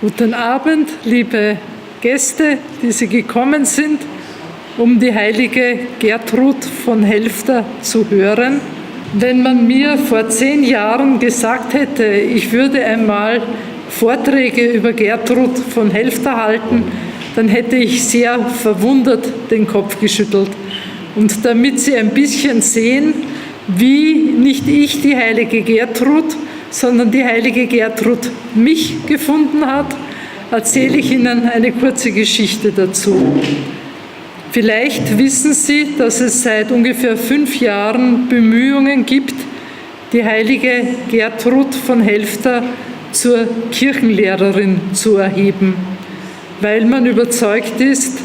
Guten Abend, liebe Gäste, die Sie gekommen sind, um die heilige Gertrud von Helfter zu hören. Wenn man mir vor 10 Jahren gesagt hätte, ich würde einmal Vorträge über Gertrud von Helfter halten, dann hätte ich sehr verwundert den Kopf geschüttelt. Und damit Sie ein bisschen sehen, wie nicht ich die heilige Gertrud, sondern die heilige Gertrud mich gefunden hat, erzähle ich Ihnen eine kurze Geschichte dazu. Vielleicht wissen Sie, dass es seit ungefähr 5 Jahren Bemühungen gibt, die heilige Gertrud von Helfter zur Kirchenlehrerin zu erheben, weil man überzeugt ist,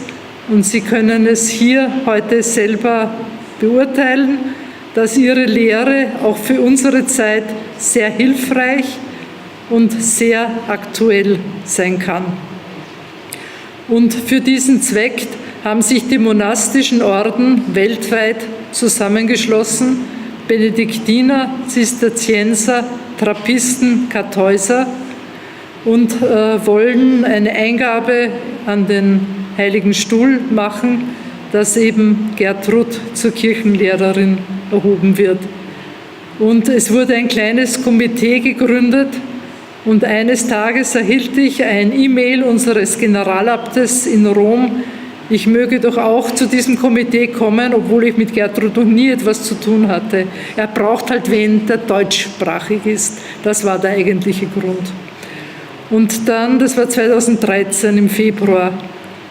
und Sie können es hier heute selber beurteilen, dass ihre Lehre auch für unsere Zeit sehr hilfreich und sehr aktuell sein kann. Und für diesen Zweck haben sich die monastischen Orden weltweit zusammengeschlossen, Benediktiner, Zisterzienser, Trappisten, Kartäuser, und wollen eine Eingabe an den Heiligen Stuhl machen, dass eben Gertrud zur Kirchenlehrerin erhoben wird. Und es wurde ein kleines Komitee gegründet und eines Tages erhielt ich ein E-Mail unseres Generalabtes in Rom, ich möge doch auch zu diesem Komitee kommen, obwohl ich mit Gertrud noch nie etwas zu tun hatte. Er braucht halt wen, der deutschsprachig ist. Das war der eigentliche Grund. Und dann, das war 2013 im Februar,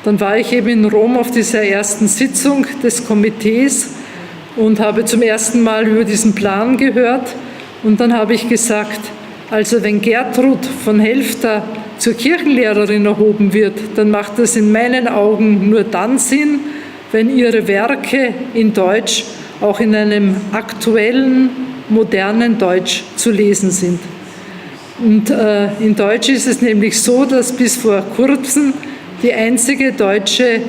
dann war ich eben in Rom auf dieser ersten Sitzung des Komitees und habe zum ersten Mal über diesen Plan gehört. Und dann habe ich gesagt, also wenn Gertrud von Helfter zur Kirchenlehrerin erhoben wird, dann macht das in meinen Augen nur dann Sinn, wenn ihre Werke in Deutsch auch in einem aktuellen, modernen Deutsch zu lesen sind. Und in Deutsch ist es nämlich so, dass bis vor kurzem die einzige deutsche,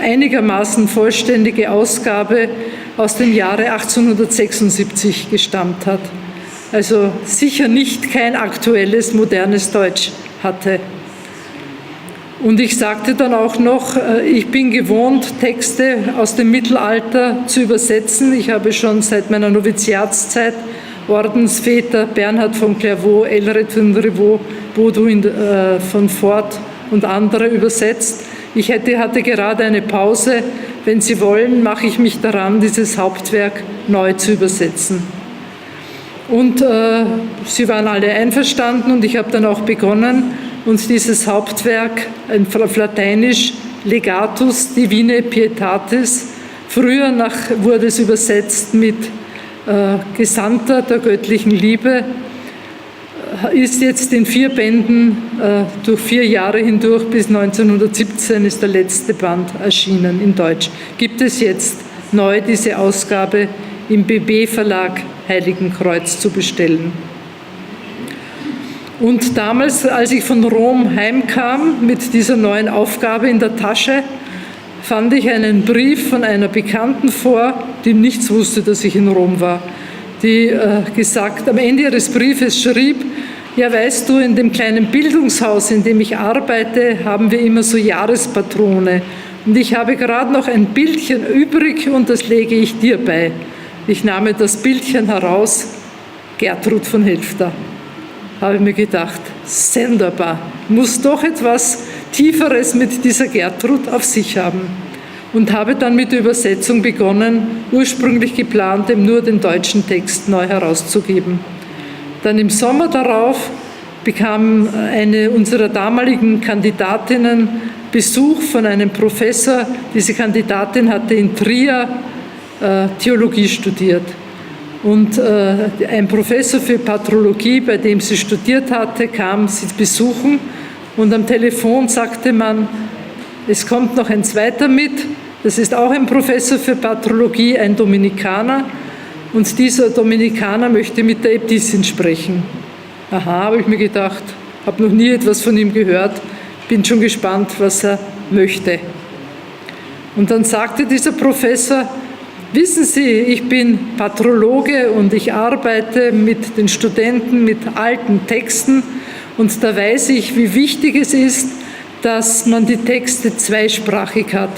einigermaßen vollständige Ausgabe aus dem Jahre 1876 gestammt hat. Also sicher nicht kein aktuelles, modernes Deutsch hatte. Und ich sagte dann auch noch, ich bin gewohnt, Texte aus dem Mittelalter zu übersetzen. Ich habe schon seit meiner Noviziatszeit Ordensväter Bernhard von Clairvaux, Elred von Revaux, Baudouin von Fort und andere übersetzt. Ich hatte gerade eine Pause. Wenn Sie wollen, mache ich mich daran, dieses Hauptwerk neu zu übersetzen. Und sie waren alle einverstanden und ich habe dann auch begonnen, uns dieses Hauptwerk auf Lateinisch Legatus Divinae Pietatis, früher wurde es übersetzt mit Gesandter der göttlichen Liebe, ist jetzt in 4 Bänden durch 4 Jahre hindurch, bis 1917 ist der letzte Band erschienen in Deutsch. Gibt es jetzt neu diese Ausgabe im BB Verlag Heiligenkreuz zu bestellen. Und damals, als ich von Rom heimkam mit dieser neuen Aufgabe in der Tasche, fand ich einen Brief von einer Bekannten vor, die nichts wusste, dass ich in Rom war, die am Ende ihres Briefes schrieb, ja, weißt du, in dem kleinen Bildungshaus, in dem ich arbeite, haben wir immer so Jahrespatrone. Und ich habe gerade noch ein Bildchen übrig und das lege ich dir bei. Ich nahm das Bildchen heraus, Gertrud von Helfter. Habe mir gedacht, sonderbar, muss doch etwas Tieferes mit dieser Gertrud auf sich haben. Und habe dann mit der Übersetzung begonnen, ursprünglich geplant, nur den deutschen Text neu herauszugeben. Dann im Sommer darauf bekam eine unserer damaligen Kandidatinnen Besuch von einem Professor. Diese Kandidatin hatte in Trier Theologie studiert. Und ein Professor für Patrologie, bei dem sie studiert hatte, kam sie besuchen und am Telefon sagte man, es kommt noch ein zweiter mit, das ist auch ein Professor für Patrologie, ein Dominikaner, und dieser Dominikaner möchte mit der Äbtissin sprechen. Aha, habe ich mir gedacht, habe noch nie etwas von ihm gehört, bin schon gespannt, was er möchte. Und dann sagte dieser Professor, wissen Sie, ich bin Patrologe und ich arbeite mit den Studenten mit alten Texten Und da weiß ich, wie wichtig es ist, dass man die Texte zweisprachig hat.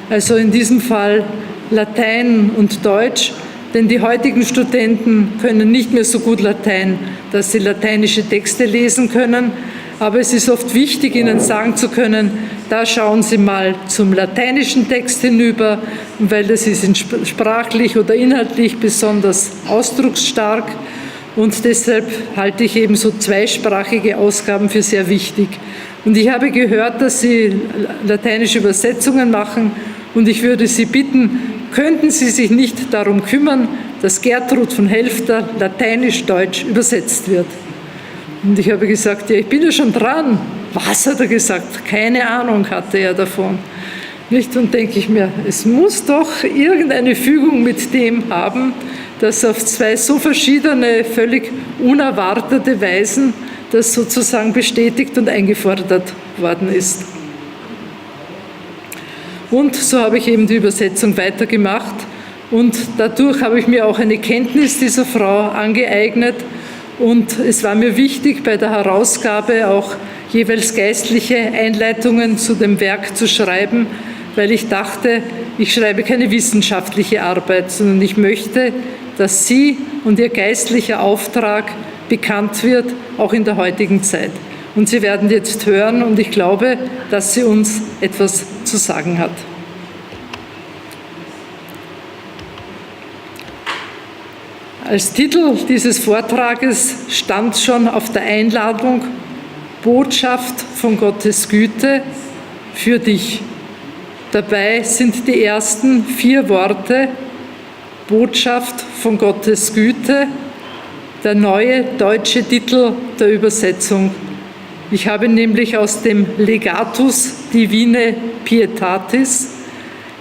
Also in diesem Fall Latein und Deutsch, denn die heutigen Studenten können nicht mehr so gut Latein, dass sie lateinische Texte lesen können. Aber es ist oft wichtig, ihnen sagen zu können, da schauen Sie mal zum lateinischen Text hinüber, weil das ist sprachlich oder inhaltlich besonders ausdrucksstark. Und deshalb halte ich eben so zweisprachige Ausgaben für sehr wichtig. Und ich habe gehört, dass Sie lateinische Übersetzungen machen. Und ich würde Sie bitten, könnten Sie sich nicht darum kümmern, dass Gertrud von Helfter lateinisch-deutsch übersetzt wird. Und ich habe gesagt, ja, ich bin ja schon dran. Was hat er gesagt? Keine Ahnung hatte er davon. Nicht? Und denke ich mir, es muss doch irgendeine Fügung mit dem haben, dass auf zwei so verschiedene, völlig unerwartete Weisen das sozusagen bestätigt und eingefordert worden ist. Und so habe ich eben die Übersetzung weitergemacht und dadurch habe ich mir auch eine Kenntnis dieser Frau angeeignet und es war mir wichtig, bei der Herausgabe auch jeweils geistliche Einleitungen zu dem Werk zu schreiben, weil ich dachte, ich schreibe keine wissenschaftliche Arbeit, sondern ich möchte, dass sie und ihr geistlicher Auftrag bekannt wird, auch in der heutigen Zeit. Und Sie werden jetzt hören und ich glaube, dass sie uns etwas zu sagen hat. Als Titel dieses Vortrages stand schon auf der Einladung Botschaft von Gottes Güte für dich. Dabei sind die ersten 4 Worte Botschaft von Gottes Güte, der neue deutsche Titel der Übersetzung. Ich habe nämlich aus dem Legatus Divinae Pietatis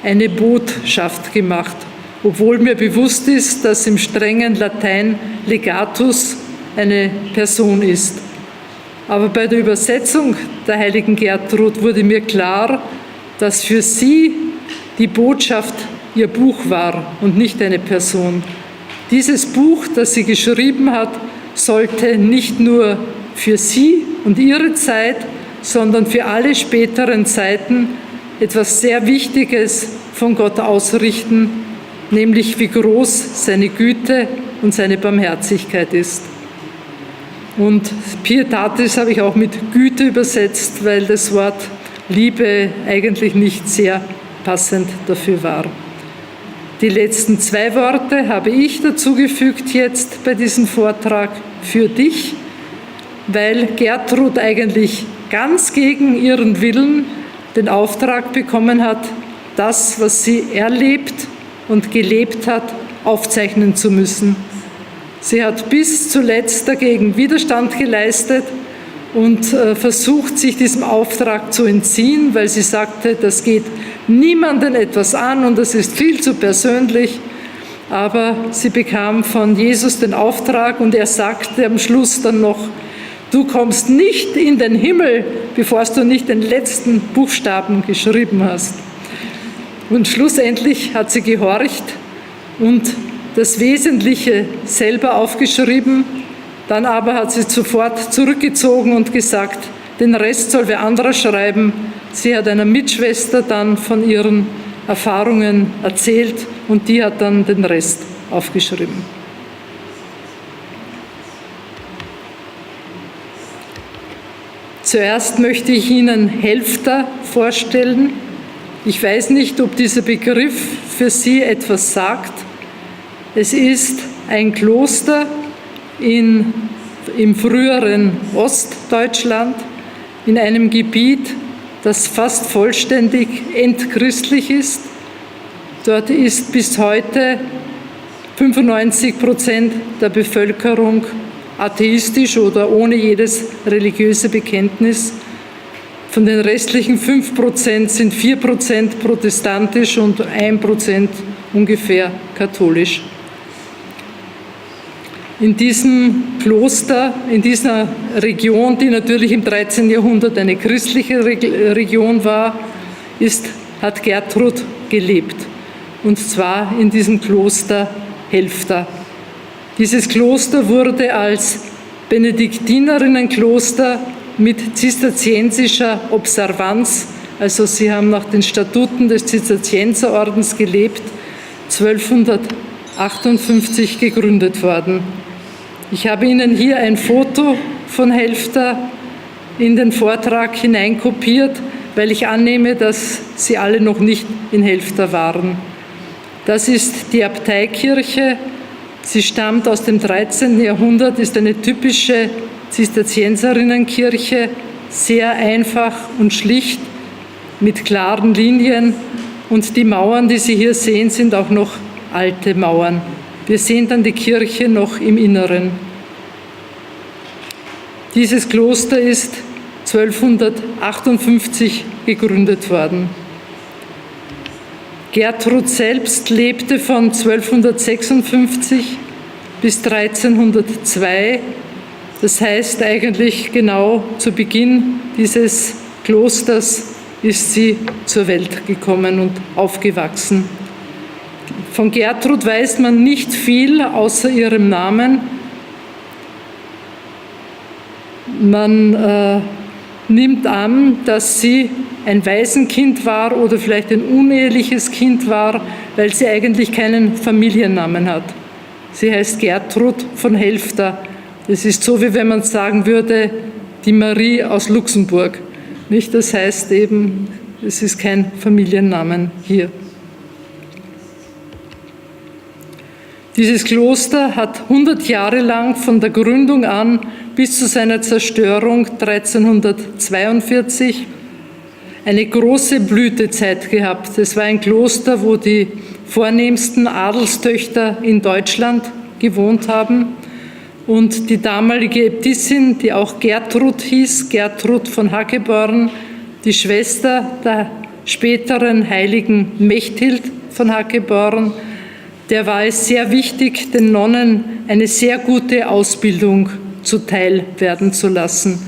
eine Botschaft gemacht, obwohl mir bewusst ist, dass im strengen Latein Legatus eine Person ist. Aber bei der Übersetzung der heiligen Gertrud wurde mir klar, dass für sie die Botschaft ihr Buch war und nicht eine Person. Dieses Buch, das sie geschrieben hat, sollte nicht nur für sie und ihre Zeit, sondern für alle späteren Zeiten etwas sehr Wichtiges von Gott ausrichten, nämlich wie groß seine Güte und seine Barmherzigkeit ist. Und Pietatis habe ich auch mit Güte übersetzt, weil das Wort Liebe eigentlich nicht sehr passend dafür war. Die letzten 2 Worte habe ich dazugefügt jetzt bei diesem Vortrag für dich, weil Gertrud eigentlich ganz gegen ihren Willen den Auftrag bekommen hat, das, was sie erlebt und gelebt hat, aufzeichnen zu müssen. Sie hat bis zuletzt dagegen Widerstand geleistet und versucht, sich diesem Auftrag zu entziehen, weil sie sagte, das geht niemanden etwas an und das ist viel zu persönlich. Aber sie bekam von Jesus den Auftrag und er sagte am Schluss dann noch, du kommst nicht in den Himmel, bevor du nicht den letzten Buchstaben geschrieben hast. Und schlussendlich hat sie gehorcht und das Wesentliche selber aufgeschrieben. Dann aber hat sie sofort zurückgezogen und gesagt, den Rest soll wer anderer schreiben. Sie hat einer Mitschwester dann von ihren Erfahrungen erzählt und die hat dann den Rest aufgeschrieben. Zuerst möchte ich Ihnen Helfter vorstellen. Ich weiß nicht, ob dieser Begriff für Sie etwas sagt. Es ist ein Kloster im früheren Ostdeutschland, in einem Gebiet, das fast vollständig entchristlich ist. Dort ist bis heute 95% der Bevölkerung atheistisch oder ohne jedes religiöse Bekenntnis. Von den restlichen 5% sind 4% protestantisch und 1% ungefähr katholisch. In diesem Kloster, in dieser Region, die natürlich im 13. Jahrhundert eine christliche Region war, hat Gertrud gelebt. Und zwar in diesem Kloster Helfter. Dieses Kloster wurde als Benediktinerinnenkloster mit zisterziensischer Observanz, also sie haben nach den Statuten des Zisterzienserordens gelebt, 1258 gegründet worden. Ich habe Ihnen hier ein Foto von Helfter in den Vortrag hineinkopiert, weil ich annehme, dass Sie alle noch nicht in Helfter waren. Das ist die Abteikirche. Sie stammt aus dem 13. Jahrhundert, ist eine typische Zisterzienserinnenkirche, sehr einfach und schlicht, mit klaren Linien. Und die Mauern, die Sie hier sehen, sind auch noch alte Mauern. Wir sehen dann die Kirche noch im Inneren. Dieses Kloster ist 1258 gegründet worden. Gertrud selbst lebte von 1256 bis 1302. Das heißt eigentlich genau zu Beginn dieses Klosters ist sie zur Welt gekommen und aufgewachsen. Von Gertrud weiß man nicht viel außer ihrem Namen. Man nimmt an, dass sie ein Waisenkind war oder vielleicht ein uneheliches Kind war, weil sie eigentlich keinen Familiennamen hat. Sie heißt Gertrud von Helfter. Das ist so, wie wenn man sagen würde, die Marie aus Luxemburg. Nicht? Das heißt eben, es ist kein Familiennamen hier. Dieses Kloster hat 100 Jahre lang von der Gründung an bis zu seiner Zerstörung 1342 eine große Blütezeit gehabt. Es war ein Kloster, wo die vornehmsten Adelstöchter in Deutschland gewohnt haben. Und die damalige Äbtissin, die auch Gertrud hieß, Gertrud von Hackeborn, die Schwester der späteren heiligen Mechthild von Hackeborn, der war es sehr wichtig, den Nonnen eine sehr gute Ausbildung zuteil werden zu lassen.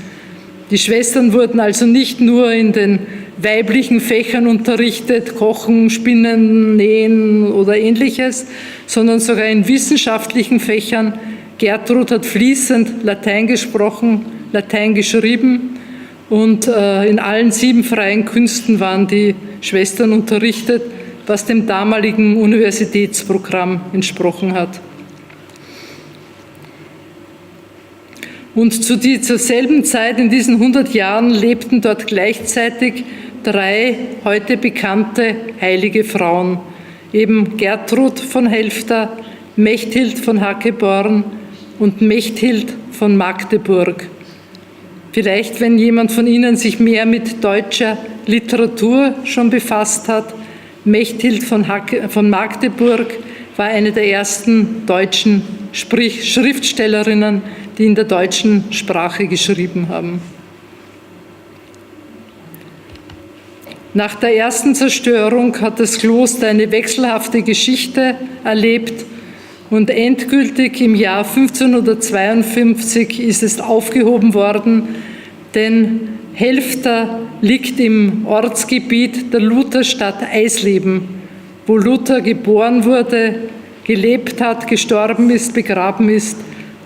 Die Schwestern wurden also nicht nur in den weiblichen Fächern unterrichtet, Kochen, Spinnen, Nähen oder Ähnliches, sondern sogar in wissenschaftlichen Fächern. Gertrud hat fließend Latein gesprochen, Latein geschrieben und in allen 7 freien Künsten waren die Schwestern unterrichtet, was dem damaligen Universitätsprogramm entsprochen hat. Und zur selben Zeit, in diesen 100 Jahren, lebten dort gleichzeitig 3 heute bekannte heilige Frauen, eben Gertrud von Helfter, Mechthild von Hackeborn und Mechthild von Magdeburg. Vielleicht, wenn jemand von Ihnen sich mehr mit deutscher Literatur schon befasst hat, Mechthild von Magdeburg war eine der ersten deutschen Schriftstellerinnen, die in der deutschen Sprache geschrieben haben. Nach der ersten Zerstörung hat das Kloster eine wechselhafte Geschichte erlebt und endgültig im Jahr 1552 ist es aufgehoben worden, denn Helfter liegt im Ortsgebiet der Lutherstadt Eisleben, wo Luther geboren wurde, gelebt hat, gestorben ist, begraben ist.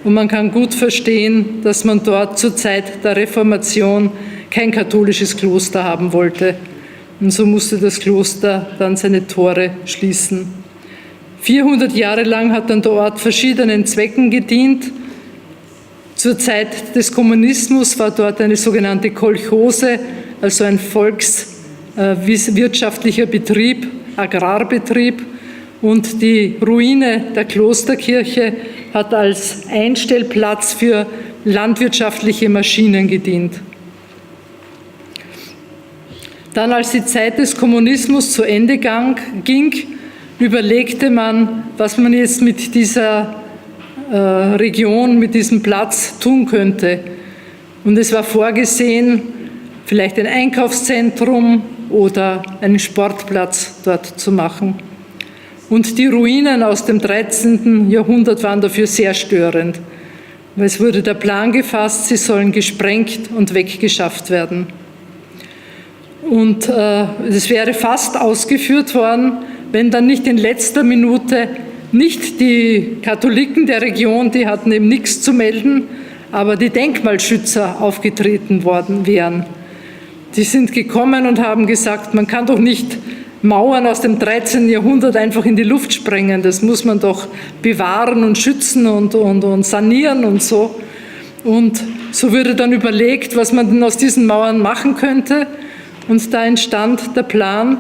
Und man kann gut verstehen, dass man dort zur Zeit der Reformation kein katholisches Kloster haben wollte. Und so musste das Kloster dann seine Tore schließen. 400 Jahre lang hat dann der Ort verschiedenen Zwecken gedient. Zur Zeit des Kommunismus war dort eine sogenannte Kolchose, also ein volkswirtschaftlicher Betrieb, Agrarbetrieb. Und die Ruine der Klosterkirche hat als Einstellplatz für landwirtschaftliche Maschinen gedient. Dann, als die Zeit des Kommunismus zu Ende ging, überlegte man, was man jetzt mit dieser Region, mit diesem Platz tun könnte. Und es war vorgesehen, vielleicht ein Einkaufszentrum oder einen Sportplatz dort zu machen. Und die Ruinen aus dem 13. Jahrhundert waren dafür sehr störend. Es wurde der Plan gefasst, sie sollen gesprengt und weggeschafft werden. Und es wäre fast ausgeführt worden, wenn dann nicht in letzter Minute nicht die Katholiken der Region, die hatten eben nichts zu melden, aber die Denkmalschützer aufgetreten worden wären. Die sind gekommen und haben gesagt, man kann doch nicht Mauern aus dem 13. Jahrhundert einfach in die Luft sprengen. Das muss man doch bewahren und schützen und sanieren und so. Und so wurde dann überlegt, was man denn aus diesen Mauern machen könnte. Und da entstand der Plan,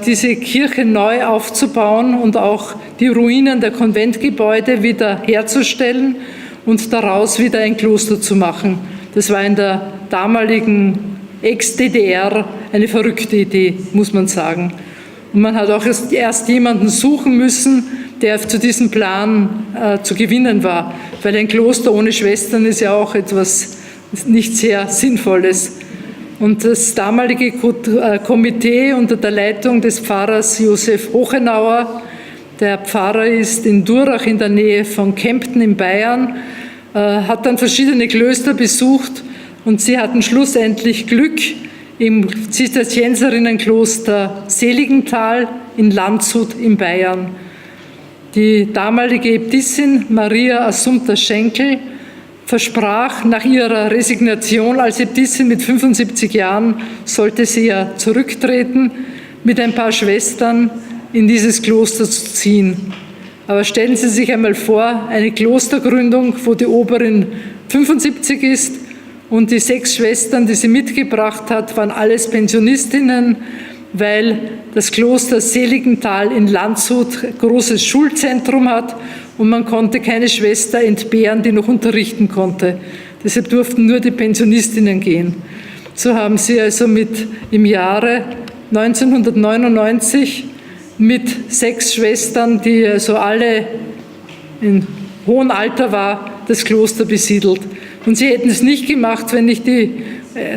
diese Kirche neu aufzubauen und auch die Ruinen der Konventgebäude wieder herzustellen und daraus wieder ein Kloster zu machen. Das war in der damaligen Ex-DDR eine verrückte Idee, muss man sagen. Und man hat auch erst jemanden suchen müssen, der zu diesem Plan zu gewinnen war, weil ein Kloster ohne Schwestern ist ja auch etwas nicht sehr Sinnvolles. Und das damalige Komitee unter der Leitung des Pfarrers Josef Hochenauer, der Pfarrer ist in Durach in der Nähe von Kempten in Bayern, hat dann verschiedene Klöster besucht und sie hatten schlussendlich Glück im Zisterzienserinnenkloster Seligenthal in Landshut in Bayern. Die damalige Äbtissin Maria Assumpta Schenkel versprach nach ihrer Resignation als Äbtissin mit 75 Jahren, sollte sie ja zurücktreten, mit ein paar Schwestern in dieses Kloster zu ziehen. Aber stellen Sie sich einmal vor, eine Klostergründung, wo die Oberin 75 ist und die 6 Schwestern, die sie mitgebracht hat, waren alles Pensionistinnen, weil das Kloster Seligenthal in Landshut ein großes Schulzentrum hat und man konnte keine Schwester entbehren, die noch unterrichten konnte. Deshalb durften nur die Pensionistinnen gehen. So haben sie also im Jahre 1999 mit 6 Schwestern, die also alle in hohem Alter war, das Kloster besiedelt. Und sie hätten es nicht gemacht, wenn nicht die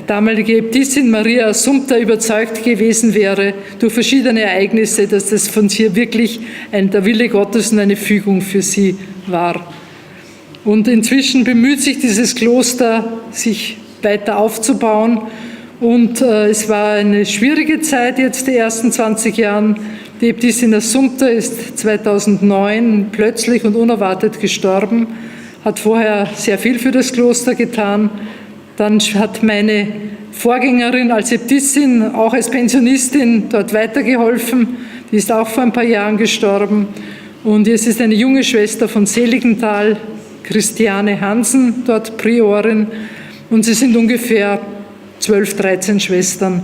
damalige Äbtissin Maria Assumpta überzeugt gewesen wäre, durch verschiedene Ereignisse, dass das von hier wirklich der Wille Gottes und eine Fügung für sie war. Und inzwischen bemüht sich dieses Kloster, sich weiter aufzubauen. Und es war eine schwierige Zeit jetzt, die ersten 20 Jahre. Die Äbtissin Assumpta ist 2009 plötzlich und unerwartet gestorben, hat vorher sehr viel für das Kloster getan. Dann hat meine Vorgängerin als Äbtissin, auch als Pensionistin, dort weitergeholfen. Die ist auch vor ein paar Jahren gestorben. Und jetzt ist eine junge Schwester von Seligenthal, Christiane Hansen, dort Priorin. Und sie sind ungefähr 12, 13 Schwestern.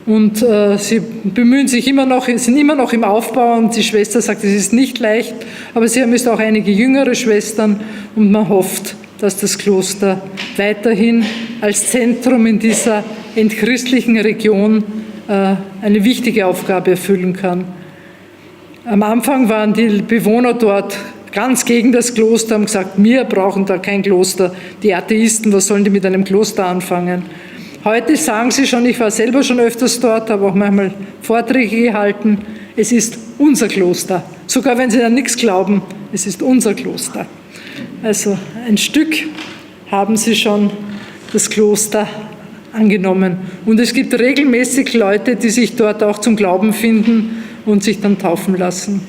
Und sie bemühen sich immer noch, sind immer noch im Aufbau. Und die Schwester sagt, es ist nicht leicht, aber sie haben jetzt auch einige jüngere Schwestern. Und man hofft, dass das Kloster weiterhin als Zentrum in dieser entchristlichen Region eine wichtige Aufgabe erfüllen kann. Am Anfang waren die Bewohner dort ganz gegen das Kloster, haben gesagt, wir brauchen da kein Kloster. Die Atheisten, was sollen die mit einem Kloster anfangen? Heute sagen sie schon, ich war selber schon öfters dort, habe auch manchmal Vorträge gehalten, es ist unser Kloster. Sogar wenn sie an nichts glauben, es ist unser Kloster. Also ein Stück haben sie schon das Kloster angenommen. Und es gibt regelmäßig Leute, die sich dort auch zum Glauben finden und sich dann taufen lassen.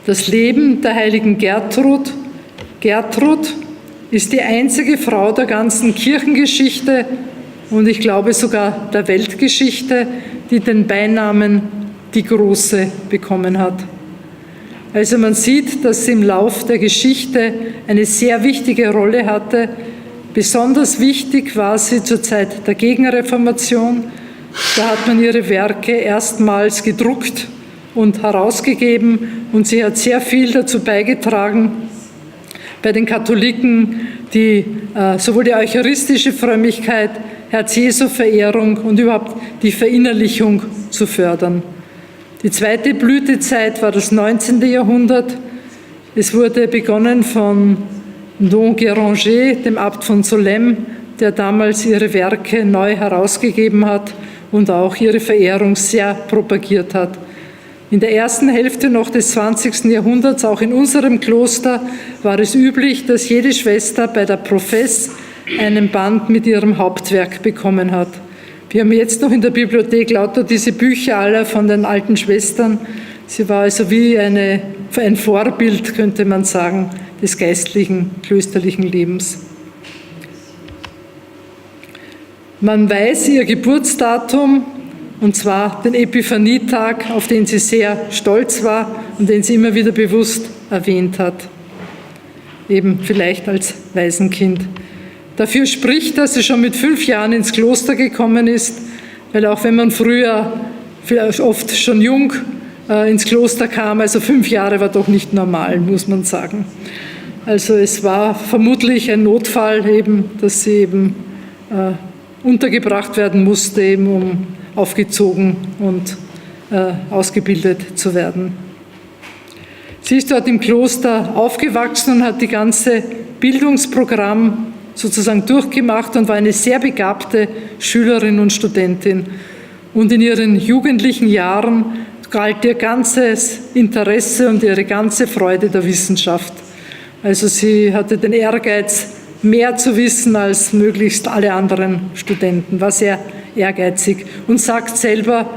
Das Leben der heiligen Gertrud. Gertrud ist die einzige Frau der ganzen Kirchengeschichte und ich glaube sogar der Weltgeschichte, die den Beinamen die Große bekommen hat. Also man sieht, dass sie im Lauf der Geschichte eine sehr wichtige Rolle hatte. Besonders wichtig war sie zur Zeit der Gegenreformation. Da hat man ihre Werke erstmals gedruckt und herausgegeben und sie hat sehr viel dazu beigetragen, bei den Katholiken sowohl die eucharistische Frömmigkeit, Herz-Jesu-Verehrung und überhaupt die Verinnerlichung zu fördern. Die zweite Blütezeit war das 19. Jahrhundert. Es wurde begonnen von Don Guéranger, dem Abt von Solesmes, der damals ihre Werke neu herausgegeben hat und auch ihre Verehrung sehr propagiert hat. In der ersten Hälfte noch des 20. Jahrhunderts, auch in unserem Kloster, war es üblich, dass jede Schwester bei der Profess einen Band mit ihrem Hauptwerk bekommen hat. Wir haben jetzt noch in der Bibliothek lauter diese Bücher aller von den alten Schwestern. Sie war also wie ein Vorbild, könnte man sagen, des geistlichen, klösterlichen Lebens. Man weiß ihr Geburtsdatum, und zwar den Epiphanietag, auf den sie sehr stolz war und den sie immer wieder bewusst erwähnt hat. Eben vielleicht als Waisenkind. Dafür spricht, dass sie schon mit 5 Jahren ins Kloster gekommen ist, weil auch wenn man früher vielleicht oft schon jung ins Kloster kam, also 5 Jahre war doch nicht normal, muss man sagen. Also es war vermutlich ein Notfall eben, dass sie eben untergebracht werden musste, eben um aufgezogen und ausgebildet zu werden. Sie ist dort im Kloster aufgewachsen und hat die ganze Bildungsprogramm sozusagen durchgemacht und war eine sehr begabte Schülerin und Studentin. Und in ihren jugendlichen Jahren galt ihr ganzes Interesse und ihre ganze Freude der Wissenschaft. Also sie hatte den Ehrgeiz, mehr zu wissen als möglichst alle anderen Studenten, war sehr ehrgeizig und sagt selber,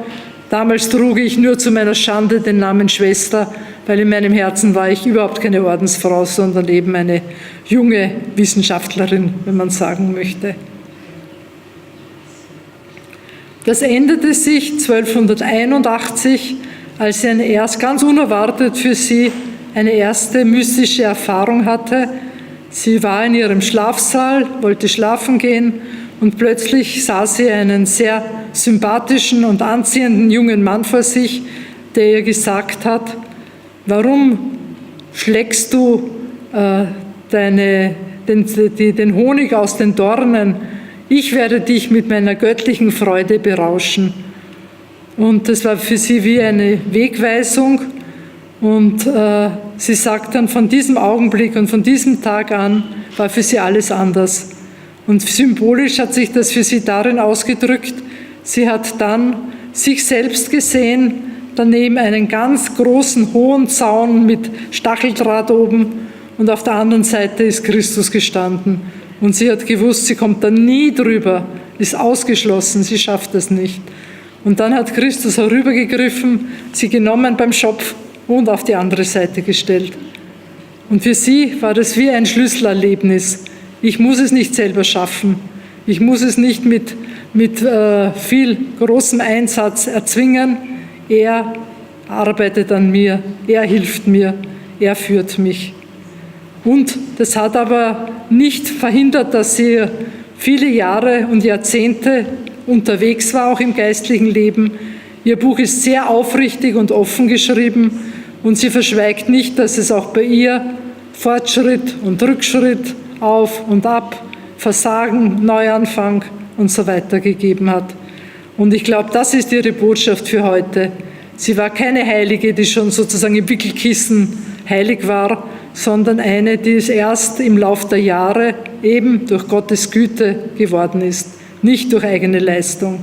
damals trug ich nur zu meiner Schande den Namen Schwester, weil in meinem Herzen war ich überhaupt keine Ordensfrau, sondern eben eine junge Wissenschaftlerin, wenn man sagen möchte. Das änderte sich 1281, als sie ganz unerwartet für sie eine erste mystische Erfahrung hatte. Sie war in ihrem Schlafsaal, wollte schlafen gehen und plötzlich sah sie einen sehr sympathischen und anziehenden jungen Mann vor sich, der ihr gesagt hat, warum schlägst du den Honig aus den Dornen? Ich werde dich mit meiner göttlichen Freude berauschen. Und das war für sie wie eine Wegweisung. Und sie sagt dann, von diesem Augenblick und von diesem Tag an war für sie alles anders. Und symbolisch hat sich das für sie darin ausgedrückt, sie hat dann sich selbst gesehen, daneben einen ganz großen, hohen Zaun mit Stacheldraht oben und auf der anderen Seite ist Christus gestanden. Und sie hat gewusst, sie kommt da nie drüber, ist ausgeschlossen, sie schafft das nicht. Und dann hat Christus herübergegriffen, sie genommen beim Schopf und auf die andere Seite gestellt. Und für sie war das wie ein Schlüsselerlebnis. Ich muss es nicht selber schaffen. Ich muss es nicht mit viel großem Einsatz erzwingen. Er arbeitet an mir, er hilft mir, er führt mich. Und das hat aber nicht verhindert, dass sie viele Jahre und Jahrzehnte unterwegs war, auch im geistlichen Leben. Ihr Buch ist sehr aufrichtig und offen geschrieben und sie verschweigt nicht, dass es auch bei ihr Fortschritt und Rückschritt, auf und ab, Versagen, Neuanfang und so weiter gegeben hat. Und ich glaube, das ist ihre Botschaft für heute. Sie war keine Heilige, die schon sozusagen im Wickelkissen heilig war, sondern eine, die es erst im Lauf der Jahre eben durch Gottes Güte geworden ist, nicht durch eigene Leistung.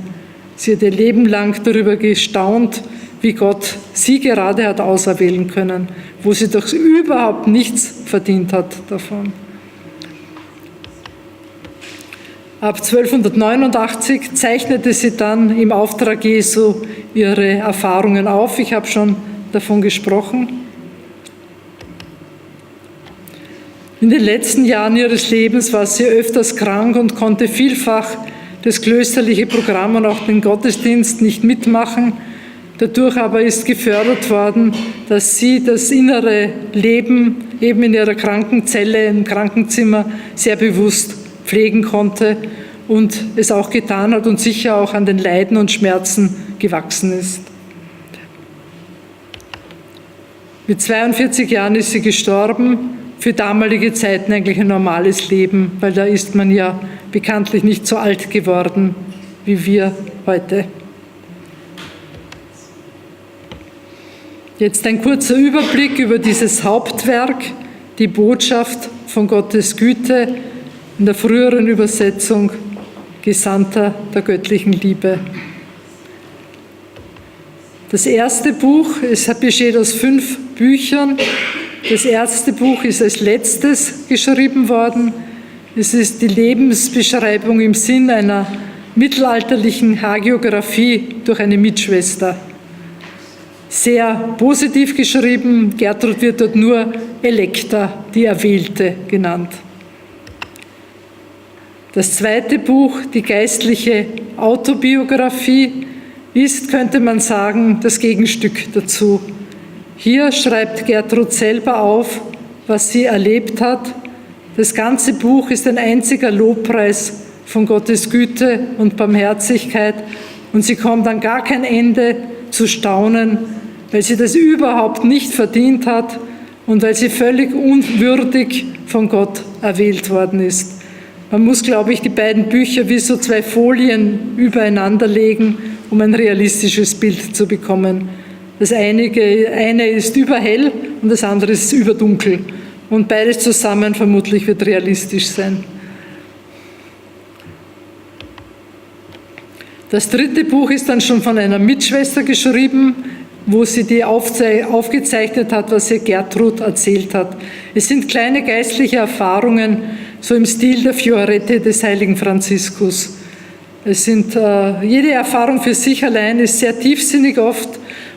Sie hat ihr Leben lang darüber gestaunt, wie Gott sie gerade hat auserwählen können, wo sie doch überhaupt nichts verdient hat davon. Ab 1289 zeichnete sie dann im Auftrag Jesu ihre Erfahrungen auf. Ich habe schon davon gesprochen. In den letzten Jahren ihres Lebens war sie öfters krank und konnte vielfach das klösterliche Programm und auch den Gottesdienst nicht mitmachen. Dadurch aber ist gefördert worden, dass sie das innere Leben eben in ihrer Krankenzelle, im Krankenzimmer sehr bewusst pflegen konnte und es auch getan hat und sicher auch an den Leiden und Schmerzen gewachsen ist. Mit 42 Jahren ist sie gestorben, für damalige Zeiten eigentlich ein normales Leben, weil da ist man ja bekanntlich nicht so alt geworden wie wir heute. Jetzt ein kurzer Überblick über dieses Hauptwerk, die Botschaft von Gottes Güte, in der früheren Übersetzung Gesandter der göttlichen Liebe. Das erste Buch, es besteht aus 5 Büchern. Das erste Buch ist als letztes geschrieben worden. Es ist die Lebensbeschreibung im Sinn einer mittelalterlichen Hagiographie durch eine Mitschwester. sehr positiv geschrieben. Gertrud wird dort nur Elektra, die Erwählte, genannt. Das zweite Buch, die geistliche Autobiografie, ist, könnte man sagen, das Gegenstück dazu. Hier schreibt Gertrud selber auf, was sie erlebt hat. Das ganze Buch ist ein einziger Lobpreis von Gottes Güte und Barmherzigkeit und sie kommt an gar kein Ende zu staunen, weil sie das überhaupt nicht verdient hat und weil sie völlig unwürdig von Gott erwählt worden ist. Man muss, glaube ich, die beiden Bücher wie so zwei Folien übereinander legen, um ein realistisches Bild zu bekommen. Das eine ist überhell und das andere ist überdunkel. Und beides zusammen vermutlich wird realistisch sein. Das dritte Buch ist dann schon von einer Mitschwester geschrieben, wo sie die aufgezeichnet hat, was ihr Gertrud erzählt hat. Es sind kleine geistliche Erfahrungen, so im Stil der Fiorette des heiligen Franziskus. Jede Erfahrung für sich allein ist sehr tiefsinnig oft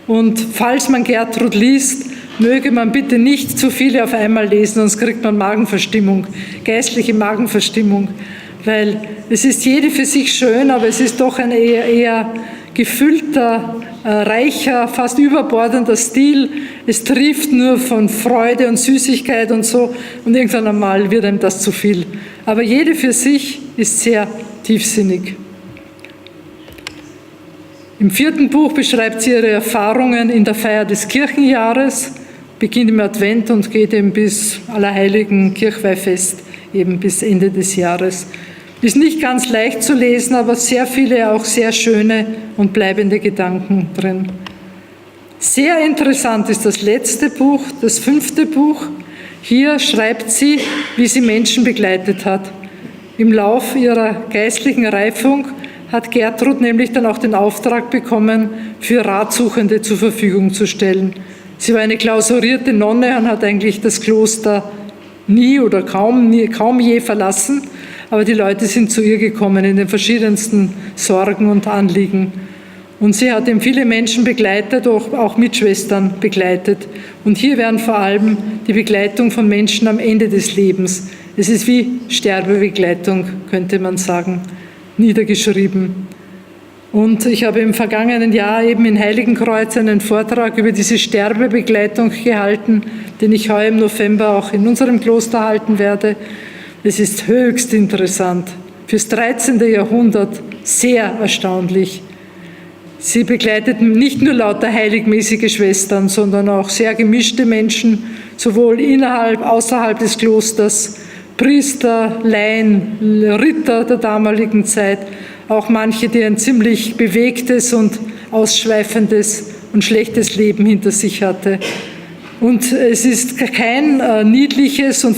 und falls man Gertrud liest, möge man bitte nicht zu viele auf einmal lesen, sonst kriegt man Magenverstimmung, geistliche Magenverstimmung, weil es ist jede für sich schön, aber es ist doch ein eher gefüllter, reicher, fast überbordender Stil. Es trifft nur von Freude und Süßigkeit und so und irgendwann einmal wird einem das zu viel. Aber jede für sich ist sehr tiefsinnig. Im vierten Buch beschreibt sie ihre Erfahrungen in der Feier des Kirchenjahres, beginnt im Advent und geht eben bis Allerheiligen Kirchweihfest, eben bis Ende des Jahres. Ist nicht ganz leicht zu lesen, aber sehr viele auch sehr schöne und bleibende Gedanken drin. Sehr interessant ist das letzte Buch, das 5. Buch. Hier schreibt sie, wie sie Menschen begleitet hat. Im Lauf ihrer geistlichen Reifung hat Gertrud nämlich dann auch den Auftrag bekommen, für Ratsuchende zur Verfügung zu stellen. Sie war eine klausurierte Nonne und hat eigentlich das Kloster nie oder kaum je verlassen, aber die Leute sind zu ihr gekommen in den verschiedensten Sorgen und Anliegen. Und sie hat eben viele Menschen begleitet, auch Mitschwestern begleitet. Und hier wären vor allem die Begleitung von Menschen am Ende des Lebens. Es ist wie Sterbebegleitung, könnte man sagen, niedergeschrieben. Und ich habe im vergangenen Jahr eben in Heiligenkreuz einen Vortrag über diese Sterbebegleitung gehalten, den ich heuer im November auch in unserem Kloster halten werde. Es ist höchst interessant, fürs 13. Jahrhundert sehr erstaunlich. Sie begleiteten nicht nur lauter heiligmäßige Schwestern, sondern auch sehr gemischte Menschen, sowohl innerhalb, außerhalb des Klosters, Priester, Laien, Ritter der damaligen Zeit, auch manche, die ein ziemlich bewegtes und ausschweifendes und schlechtes Leben hinter sich hatte. Und es ist kein niedliches und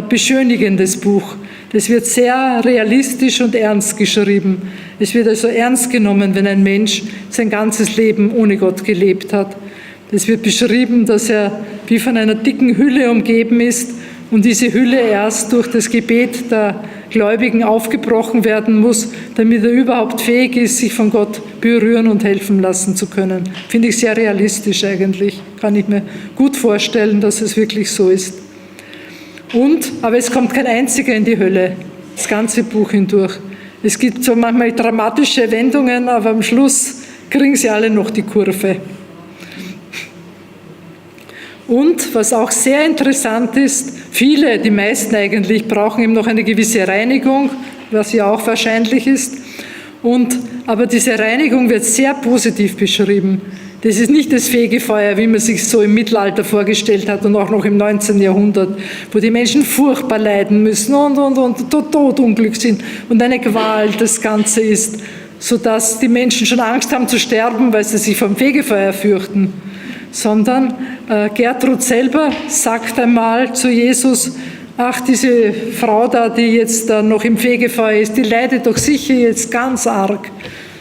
beschönigendes Buch. Das wird sehr realistisch und ernst geschrieben. Es wird also ernst genommen, wenn ein Mensch sein ganzes Leben ohne Gott gelebt hat. Es wird beschrieben, dass er wie von einer dicken Hülle umgeben ist und diese Hülle erst durch das Gebet der Gläubigen aufgebrochen werden muss, damit er überhaupt fähig ist, sich von Gott berühren und helfen lassen zu können. Finde ich sehr realistisch eigentlich. Kann ich mir gut vorstellen, dass es wirklich so ist. Aber es kommt kein einziger in die Hölle, das ganze Buch hindurch. Es gibt so manchmal dramatische Wendungen, aber am Schluss kriegen sie alle noch die Kurve. Und was auch sehr interessant ist, die meisten eigentlich, brauchen eben noch eine gewisse Reinigung, was ja auch wahrscheinlich ist. Aber diese Reinigung wird sehr positiv beschrieben. Das ist nicht das Fegefeuer, wie man sich so im Mittelalter vorgestellt hat und auch noch im 19. Jahrhundert, wo die Menschen furchtbar leiden müssen und todunglück sind und eine Qual das Ganze ist, sodass die Menschen schon Angst haben zu sterben, weil sie sich vom Fegefeuer fürchten. Sondern Gertrud selber sagt einmal zu Jesus, ach, diese Frau da, die jetzt noch im Fegefeuer ist, die leidet doch sicher jetzt ganz arg.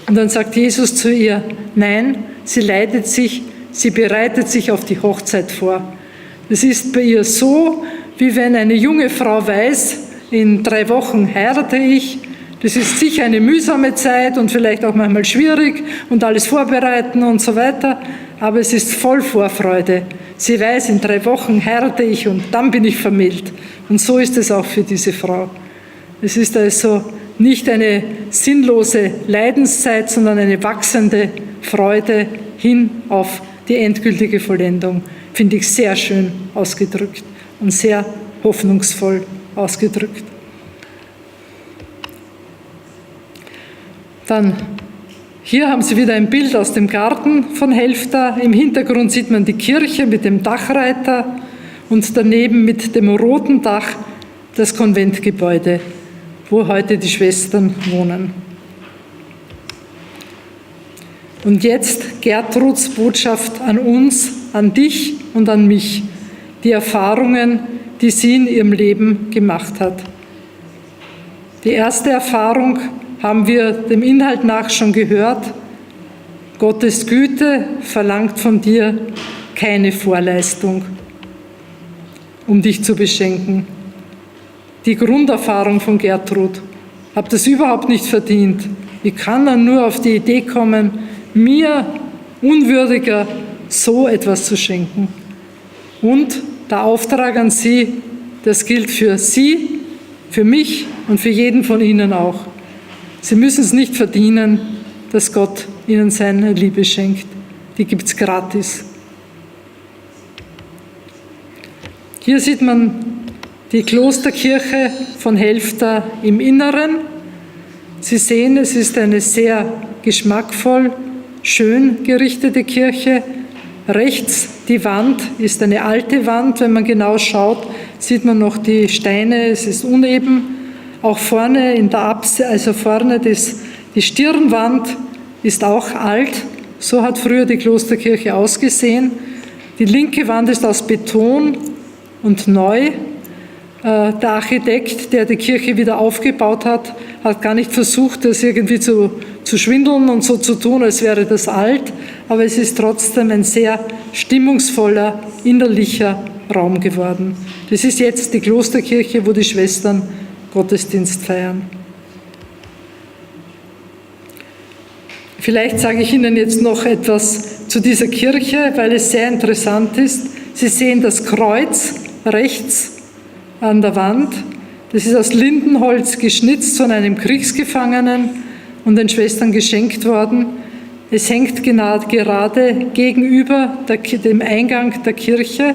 Und dann sagt Jesus zu ihr, nein, sie bereitet sich auf die Hochzeit vor. Es ist bei ihr so, wie wenn eine junge Frau weiß, in 3 Wochen heirate ich, Das ist sicher eine mühsame Zeit und vielleicht auch manchmal schwierig und alles vorbereiten und so weiter, aber es ist voll Vorfreude. Sie weiß, in 3 Wochen heirate ich und dann bin ich vermählt. Und so ist es auch für diese Frau. Es ist also nicht eine sinnlose Leidenszeit, sondern eine wachsende Freude hin auf die endgültige Vollendung. Finde ich sehr schön ausgedrückt und sehr hoffnungsvoll ausgedrückt. Dann, hier haben Sie wieder ein Bild aus dem Garten von Helfta. Im Hintergrund sieht man die Kirche mit dem Dachreiter und daneben mit dem roten Dach das Konventgebäude, wo heute die Schwestern wohnen. Und jetzt Gertruds Botschaft an uns, an dich und an mich, die Erfahrungen, die sie in ihrem Leben gemacht hat. Die erste Erfahrung haben wir dem Inhalt nach schon gehört. Gottes Güte verlangt von dir keine Vorleistung, um dich zu beschenken. Die Grunderfahrung von Gertrud. Ich habe das überhaupt nicht verdient. Wie kann er nur auf die Idee kommen, mir, Unwürdiger, so etwas zu schenken? Und der Auftrag an Sie, das gilt für Sie, für mich und für jeden von Ihnen auch. Sie müssen es nicht verdienen, dass Gott Ihnen seine Liebe schenkt. Die gibt es gratis. Hier sieht man die Klosterkirche von Helfta im Inneren. Sie sehen, es ist eine sehr geschmackvoll, schön gerichtete Kirche. Rechts die Wand ist eine alte Wand. Wenn man genau schaut, sieht man noch die Steine, es ist uneben. Auch vorne in der Apse, also vorne die Stirnwand ist auch alt. So hat früher die Klosterkirche ausgesehen. Die linke Wand ist aus Beton und neu. Der Architekt, der die Kirche wieder aufgebaut hat, hat gar nicht versucht, das irgendwie zu schwindeln und so zu tun, als wäre das alt. Aber es ist trotzdem ein sehr stimmungsvoller, innerlicher Raum geworden. Das ist jetzt die Klosterkirche, wo die Schwestern Gottesdienst feiern. Vielleicht sage ich Ihnen jetzt noch etwas zu dieser Kirche, weil es sehr interessant ist. Sie sehen das Kreuz rechts an der Wand. Das ist aus Lindenholz geschnitzt von einem Kriegsgefangenen und den Schwestern geschenkt worden. Es hängt gerade gegenüber dem Eingang der Kirche.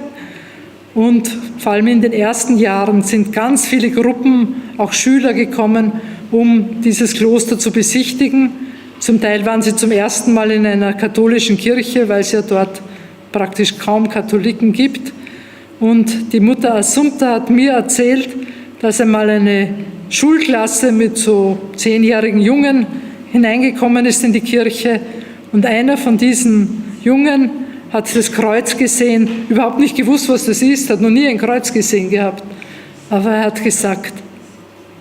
Und vor allem in den ersten Jahren sind ganz viele Gruppen, auch Schüler gekommen, um dieses Kloster zu besichtigen. Zum Teil waren sie zum ersten Mal in einer katholischen Kirche, weil es ja dort praktisch kaum Katholiken gibt. Und die Mutter Assumpta hat mir erzählt, dass einmal eine Schulklasse mit so 10-jährigen Jungen hineingekommen ist in die Kirche. Und einer von diesen Jungen hat das Kreuz gesehen, überhaupt nicht gewusst, was das ist, hat noch nie ein Kreuz gesehen gehabt. Aber er hat gesagt,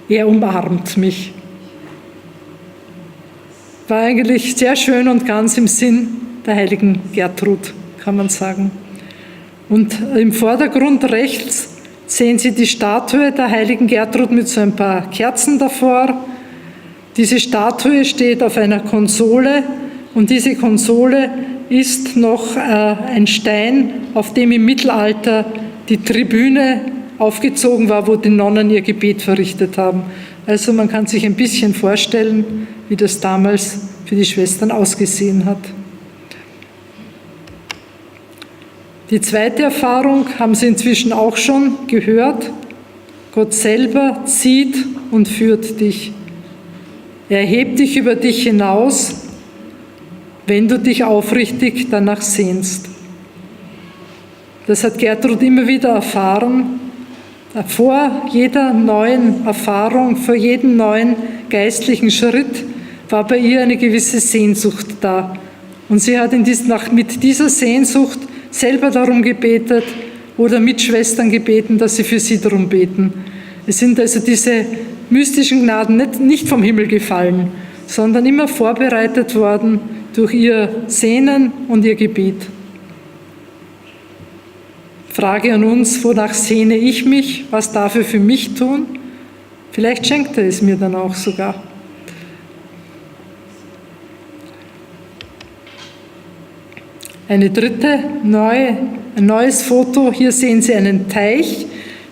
er umarmt mich. War eigentlich sehr schön und ganz im Sinn der heiligen Gertrud, kann man sagen. Und im Vordergrund rechts sehen Sie die Statue der heiligen Gertrud mit so ein paar Kerzen davor. Diese Statue steht auf einer Konsole und diese Konsole ist noch ein Stein, auf dem im Mittelalter die Tribüne aufgezogen war, wo die Nonnen ihr Gebet verrichtet haben. Also man kann sich ein bisschen vorstellen, wie das damals für die Schwestern ausgesehen hat. Die zweite Erfahrung haben Sie inzwischen auch schon gehört. Gott selber zieht und führt dich. Er hebt dich über dich hinaus, wenn du dich aufrichtig danach sehnst. Das hat Gertrud immer wieder erfahren. Vor jeder neuen Erfahrung, vor jedem neuen geistlichen Schritt war bei ihr eine gewisse Sehnsucht da. Und sie hat mit dieser Sehnsucht selber darum gebetet oder Mitschwestern gebeten, dass sie für sie darum beten. Es sind also diese mystischen Gnaden nicht vom Himmel gefallen, sondern immer vorbereitet worden durch ihr Sehnen und ihr Gebet. Frage an uns, wonach sehne ich mich? Was darf er für mich tun? Vielleicht schenkt er es mir dann auch sogar. ein neues Foto. Hier sehen Sie einen Teich.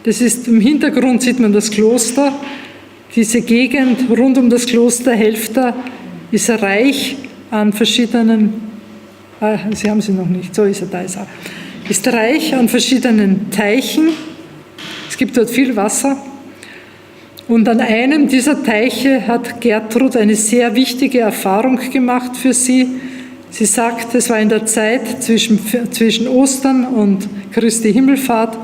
Das ist, im Hintergrund sieht man das Kloster. Diese Gegend rund um das Kloster Helfta ist reich an verschiedenen, Sie haben sie noch nicht, so ist er, da ist er. Ist reich an verschiedenen Teichen. Es gibt dort viel Wasser. Und an einem dieser Teiche hat Gertrud eine sehr wichtige Erfahrung gemacht für sie. Sie sagt, es war in der Zeit zwischen Ostern und Christi Himmelfahrt,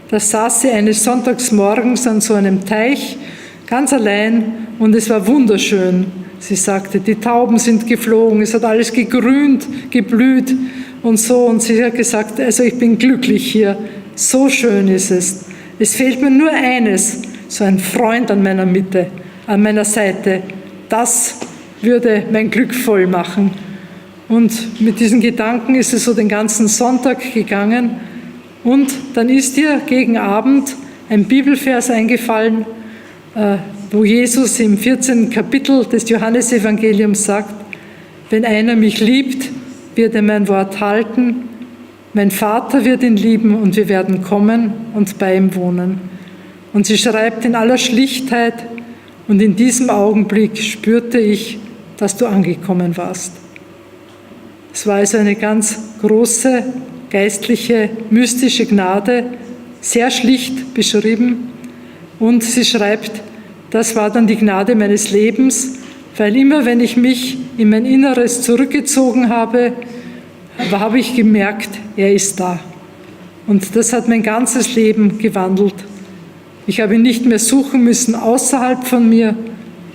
da saß sie eines Sonntagsmorgens an so einem Teich, ganz allein, und es war wunderschön. Sie sagte, die Tauben sind geflogen, es hat alles gegrünt, geblüht und so. Und sie hat gesagt, also ich bin glücklich hier, so schön ist es. Es fehlt mir nur eines, so ein Freund an meiner Mitte, an meiner Seite. Das würde mein Glück voll machen. Und mit diesen Gedanken ist es so den ganzen Sonntag gegangen. Und dann ist ihr gegen Abend ein Bibelvers eingefallen, wo Jesus im 14. Kapitel des Johannesevangeliums sagt, wenn einer mich liebt, wird er mein Wort halten, mein Vater wird ihn lieben und wir werden kommen und bei ihm wohnen. Und sie schreibt in aller Schlichtheit, und in diesem Augenblick spürte ich, dass du angekommen warst. Es war also eine ganz große, geistliche, mystische Gnade, sehr schlicht beschrieben. Und sie schreibt, das war dann die Gnade meines Lebens, weil immer wenn ich mich in mein Inneres zurückgezogen habe, habe ich gemerkt, er ist da. Und das hat mein ganzes Leben gewandelt. Ich habe ihn nicht mehr suchen müssen außerhalb von mir,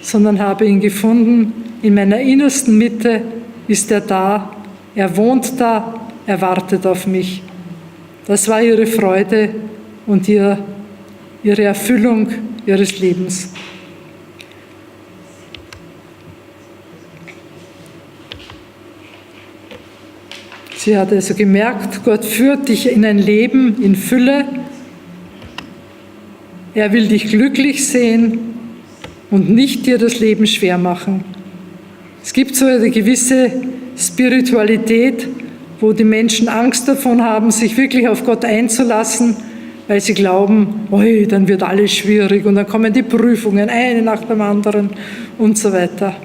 sondern habe ihn gefunden. In meiner innersten Mitte ist er da, er wohnt da, er wartet auf mich. Das war ihre Freude und ihre Erfüllung ihres Lebens. Sie hat also gemerkt, Gott führt dich in ein Leben in Fülle. Er will dich glücklich sehen und nicht dir das Leben schwer machen. Es gibt so eine gewisse Spiritualität, wo die Menschen Angst davon haben, sich wirklich auf Gott einzulassen, weil sie glauben, oi, dann wird alles schwierig und dann kommen die Prüfungen, eine nach dem anderen und so weiter.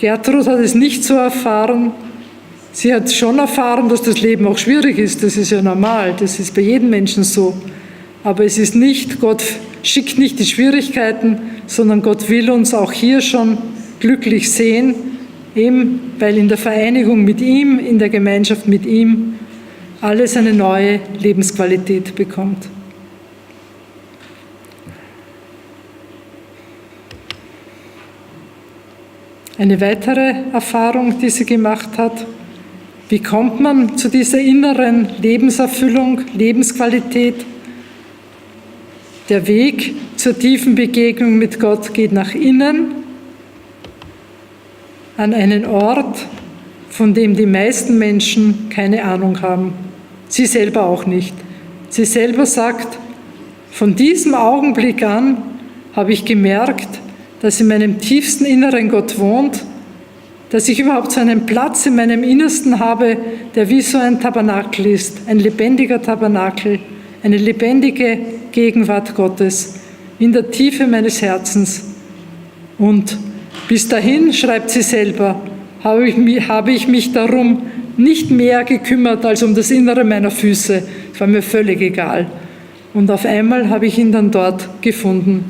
Gertrud hat es nicht so erfahren. Sie hat schon erfahren, dass das Leben auch schwierig ist. Das ist ja normal, das ist bei jedem Menschen so. Aber es ist nicht, Gott schickt nicht die Schwierigkeiten, sondern Gott will uns auch hier schon glücklich sehen, eben weil in der Vereinigung mit ihm, in der Gemeinschaft mit ihm, alles eine neue Lebensqualität bekommt. Eine weitere Erfahrung, die sie gemacht hat: Wie kommt man zu dieser inneren Lebenserfüllung, Lebensqualität? Der Weg zur tiefen Begegnung mit Gott geht nach innen, an einen Ort, von dem die meisten Menschen keine Ahnung haben. Sie selber auch nicht. Sie selber sagt, von diesem Augenblick an habe ich gemerkt, dass in meinem tiefsten Inneren Gott wohnt, dass ich überhaupt so einen Platz in meinem Innersten habe, der wie so ein Tabernakel ist, ein lebendiger Tabernakel, eine lebendige Gegenwart Gottes in der Tiefe meines Herzens. Und bis dahin, schreibt sie selber, habe ich mich darum nicht mehr gekümmert als um das Innere meiner Füße. Es war mir völlig egal. Und auf einmal habe ich ihn dann dort gefunden.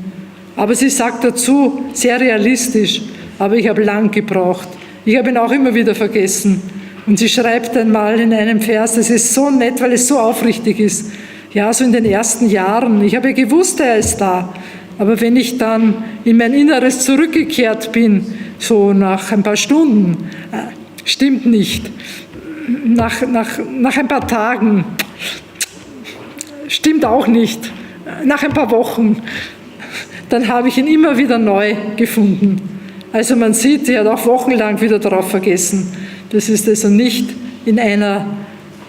Aber sie sagt dazu, sehr realistisch, aber ich habe lang gebraucht. Ich habe ihn auch immer wieder vergessen. Und sie schreibt einmal in einem Vers, das ist so nett, weil es so aufrichtig ist. Ja, so in den ersten Jahren. Ich habe ja gewusst, er ist da. Aber wenn ich dann in mein Inneres zurückgekehrt bin, so nach ein paar Stunden, stimmt nicht. Nach ein paar Tagen, stimmt auch nicht. Nach ein paar Wochen, dann habe ich ihn immer wieder neu gefunden. Also man sieht, sie hat auch wochenlang wieder darauf vergessen. Das ist also nicht in einer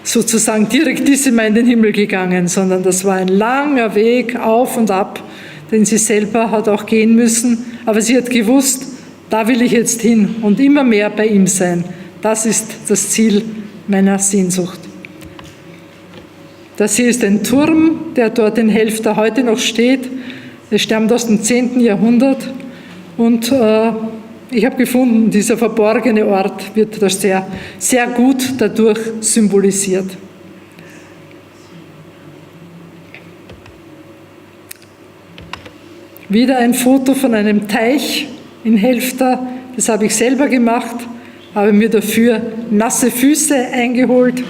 sozusagen direktissima in den Himmel gegangen, sondern das war ein langer Weg auf und ab, den sie selber hat auch gehen müssen. Aber sie hat gewusst, da will ich jetzt hin und immer mehr bei ihm sein. Das ist das Ziel meiner Sehnsucht. Das hier ist ein Turm, der dort in Helfta heute noch steht. Er stammt aus dem 10. Jahrhundert und ich habe gefunden, dieser verborgene Ort wird da sehr, sehr gut dadurch symbolisiert. Wieder ein Foto von einem Teich in Helfta. Das habe ich selber gemacht, habe mir dafür nasse Füße eingeholt.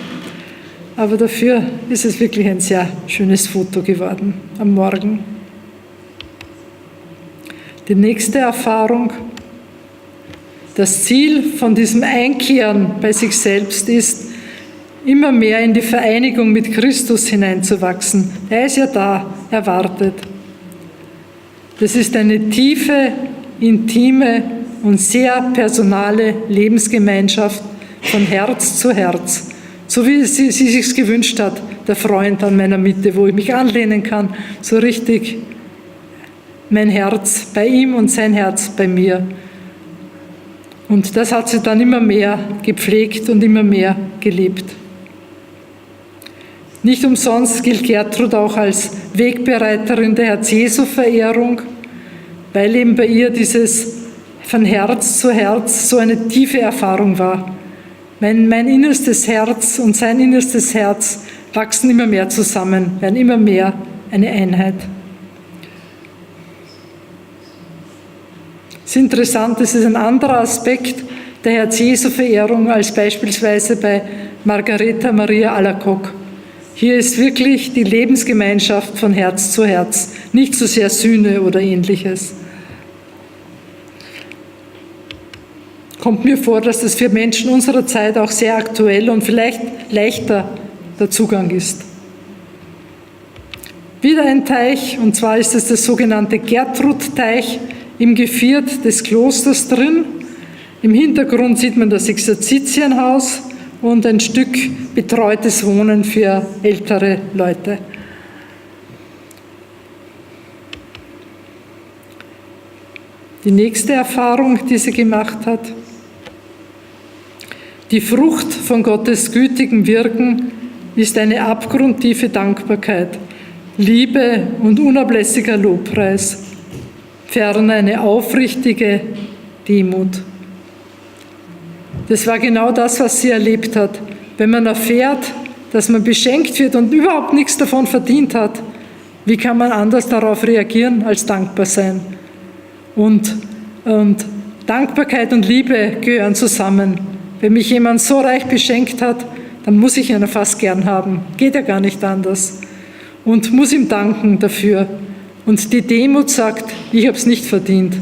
Aber dafür ist es wirklich ein sehr schönes Foto geworden am Morgen. Die nächste Erfahrung. Das Ziel von diesem Einkehren bei sich selbst ist, immer mehr in die Vereinigung mit Christus hineinzuwachsen. Er ist ja da, er wartet. Das ist eine tiefe, intime und sehr personale Lebensgemeinschaft von Herz zu Herz. So wie sie sich gewünscht hat, der Freund an meiner Mitte, wo ich mich anlehnen kann, so richtig mein Herz bei ihm und sein Herz bei mir. Und das hat sie dann immer mehr gepflegt und immer mehr gelebt. Nicht umsonst gilt Gertrud auch als Wegbereiterin der Herz-Jesu-Verehrung, weil eben bei ihr dieses von Herz zu Herz so eine tiefe Erfahrung war. Mein innerstes Herz und sein innerstes Herz wachsen immer mehr zusammen, werden immer mehr eine Einheit. Es ist interessant, es ist ein anderer Aspekt der Herz-Jesu-Verehrung als beispielsweise bei Margareta Maria Alacoque. Hier ist wirklich die Lebensgemeinschaft von Herz zu Herz, nicht so sehr Sühne oder Ähnliches. Kommt mir vor, dass das für Menschen unserer Zeit auch sehr aktuell und vielleicht leichter der Zugang ist. Wieder ein Teich, und zwar ist es das sogenannte Gertrud-Teich im Geviert des Klosters drin. Im Hintergrund sieht man das Exerzitienhaus und ein Stück betreutes Wohnen für ältere Leute. Die nächste Erfahrung, die sie gemacht hat: Die Frucht von Gottes gütigem Wirken ist eine abgrundtiefe Dankbarkeit, Liebe und unablässiger Lobpreis, ferner eine aufrichtige Demut. Das war genau das, was sie erlebt hat. Wenn man erfährt, dass man beschenkt wird und überhaupt nichts davon verdient hat, wie kann man anders darauf reagieren als dankbar sein? Und Dankbarkeit und Liebe gehören zusammen. Wenn mich jemand so reich beschenkt hat, dann muss ich ihn fast gern haben. Geht ja gar nicht anders. Und muss ihm danken dafür. Und die Demut sagt, ich habe es nicht verdient.